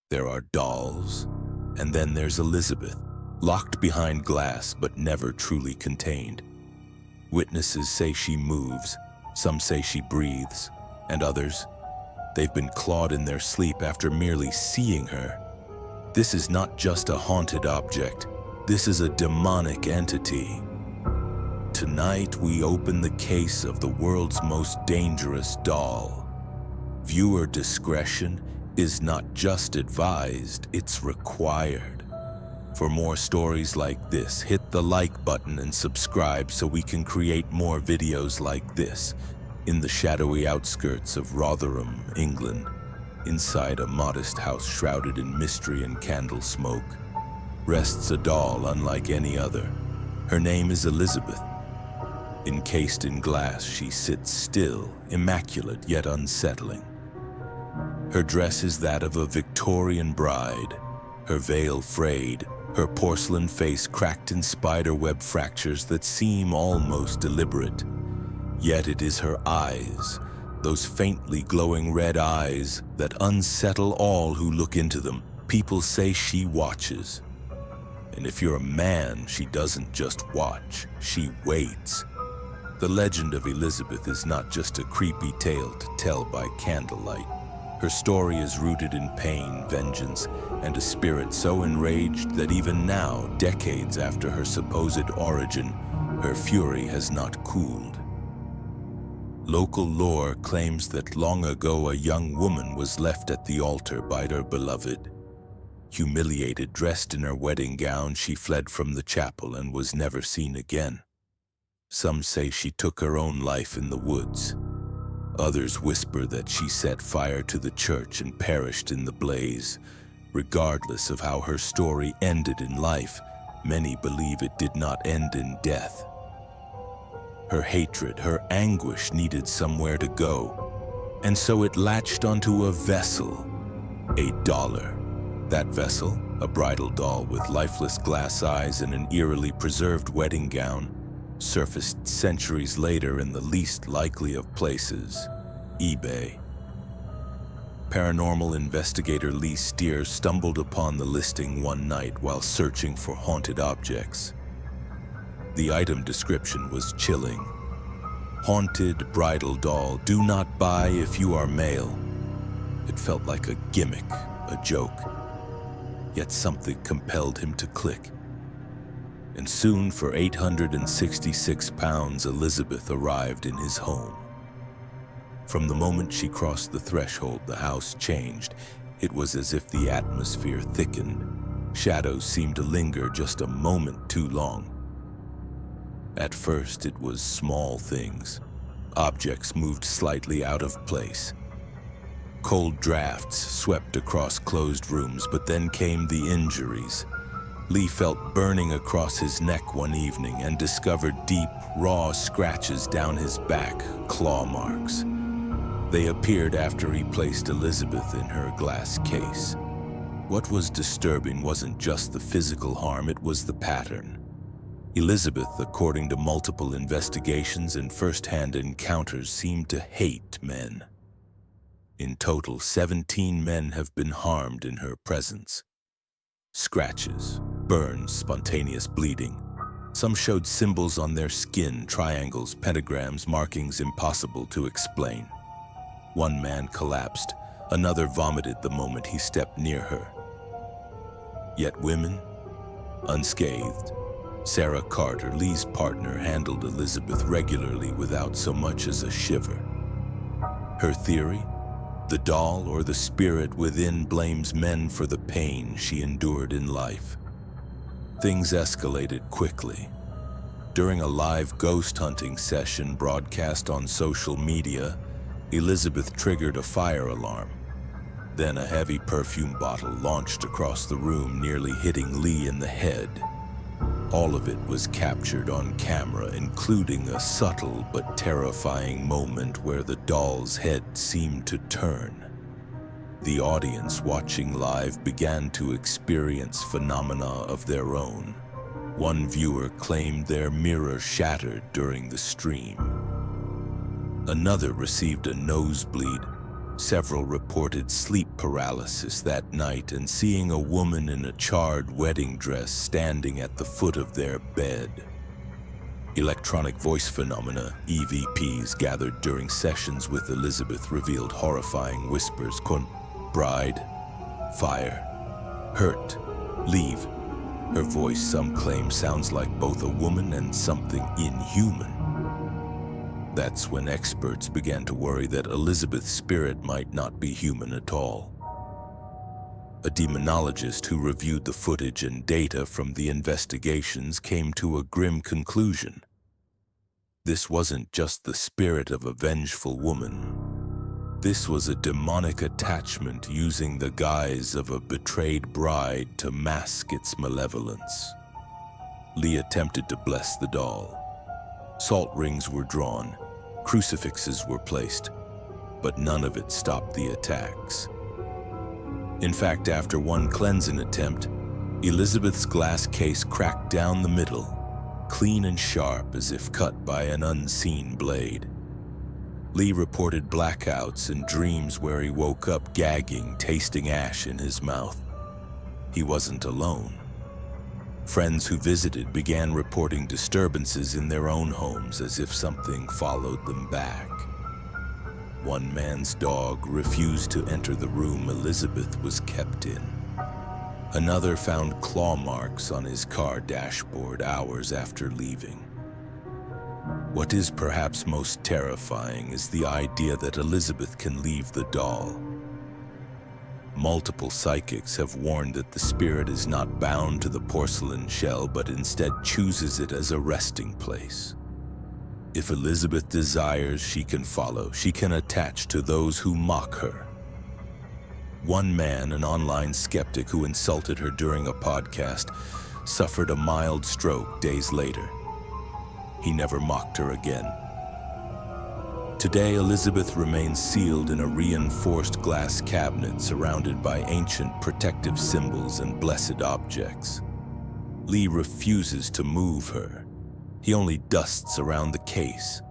There are dolls, and then there's Elizabeth, locked behind glass but never truly contained. Witnesses say she moves, some say she breathes, and others, they've been clawed in their sleep after merely seeing her. This is not just a haunted object, this is a demonic entity. Tonight we open the case of the world's most dangerous doll. Viewer discretion is not just advised, it's required. For more stories like this, hit the like button and subscribe so we can create more videos like this. In the shadowy outskirts of Rotherham, England, inside a modest house shrouded in mystery and candle smoke, rests a doll unlike any other. Her name is Elizabeth. Encased in glass, she sits still, immaculate yet unsettling. Her dress is that of a Victorian bride, her veil frayed, her porcelain face cracked in spiderweb fractures that seem almost deliberate. Yet it is her eyes, those faintly glowing red eyes that unsettle all who look into them. People say she watches. And if you're a man, she doesn't just watch, she waits. The legend of Elizabeth is not just a creepy tale to tell by candlelight. Her story is rooted in pain, vengeance, and a spirit so enraged that even now, decades after her supposed origin, her fury has not cooled. Local lore claims that long ago a young woman was left at the altar by her beloved. Humiliated, dressed in her wedding gown, she fled from the chapel and was never seen again. Some say she took her own life in the woods. Others whisper that she set fire to the church and perished in the blaze. Regardless of how her story ended in life, many believe it did not end in death. Her hatred, her anguish needed somewhere to go, and so it latched onto a vessel, a dollar. That vessel, a bridal doll with lifeless glass eyes and an eerily preserved wedding gown, surfaced centuries later in the least likely of places, eBay. Paranormal investigator Lee Steer stumbled upon the listing one night while searching for haunted objects. The item description was chilling. Haunted bridal doll, do not buy if you are male. It felt like a gimmick, a joke. Yet something compelled him to click. And soon, for £866, Elizabeth arrived in his home. From the moment she crossed the threshold, the house changed. It was as if the atmosphere thickened. Shadows seemed to linger just a moment too long. At first, it was small things. Objects moved slightly out of place. Cold drafts swept across closed rooms, but then came the injuries. Lee felt burning across his neck one evening and discovered deep, raw scratches down his back, claw marks. They appeared after he placed Elizabeth in her glass case. What was disturbing wasn't just the physical harm, it was the pattern. Elizabeth, according to multiple investigations and first-hand encounters, seemed to hate men. In total, 17 men have been harmed in her presence. Scratches, burns, spontaneous bleeding. Some showed symbols on their skin, triangles, pentagrams, markings impossible to explain. One man collapsed, another vomited the moment he stepped near her. Yet women, unscathed. Sarah Carter, Lee's partner, handled Elizabeth regularly without so much as a shiver. Her theory? The doll or the spirit within blames men for the pain she endured in life. Things escalated quickly. During a live ghost hunting session broadcast on social media, Elizabeth triggered a fire alarm. Then a heavy perfume bottle launched across the room, nearly hitting Lee in the head. All of it was captured on camera, including a subtle but terrifying moment where the doll's head seemed to turn. The audience watching live began to experience phenomena of their own. One viewer claimed their mirror shattered during the stream. Another received a nosebleed, Several reported sleep paralysis that night and seeing a woman in a charred wedding dress standing at the foot of their bed. Electronic voice phenomena, EVPs, gathered during sessions with Elizabeth revealed horrifying whispers: bride, fire, hurt, leave. Her voice, some claim, sounds like both a woman and something inhuman. That's when experts began to worry that Elizabeth's spirit might not be human at all. A demonologist who reviewed the footage and data from the investigations came to a grim conclusion. This wasn't just the spirit of a vengeful woman. This was a demonic attachment using the guise of a betrayed bride to mask its malevolence. Lee attempted to bless the doll. Salt rings were drawn, crucifixes were placed, but none of it stopped the attacks. In fact, after one cleansing attempt, Elizabeth's glass case cracked down the middle, clean and sharp as if cut by an unseen blade. Lee reported blackouts and dreams where he woke up gagging, tasting ash in his mouth. He wasn't alone. Friends who visited began reporting disturbances in their own homes as if something followed them back. One man's dog refused to enter the room Elizabeth was kept in. Another found claw marks on his car dashboard hours after leaving. What is perhaps most terrifying is the idea that Elizabeth can leave the doll. Multiple psychics have warned that the spirit is not bound to the porcelain shell, but instead chooses it as a resting place. If Elizabeth desires, she can follow. She can attach to those who mock her. One man, an online skeptic who insulted her during a podcast, suffered a mild stroke days later. He never mocked her again. Today, Elizabeth remains sealed in a reinforced glass cabinet surrounded by ancient protective symbols and blessed objects. Lee refuses to move her. He only dusts around the case.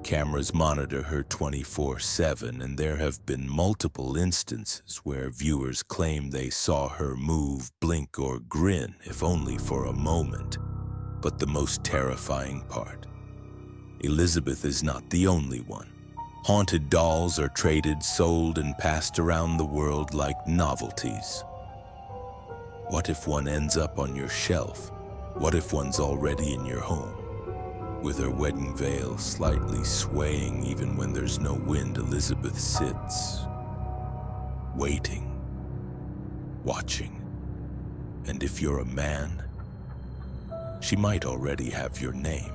Cameras monitor her 24/7, and there have been multiple instances where viewers claim they saw her move, blink, or grin, if only for a moment. But the most terrifying part: Elizabeth is not the only one. Haunted dolls are traded, sold, and passed around the world like novelties. What if one ends up on your shelf? What if one's already in your home? With her wedding veil slightly swaying even when there's no wind, Elizabeth sits, waiting, watching. And if you're a man, she might already have your name.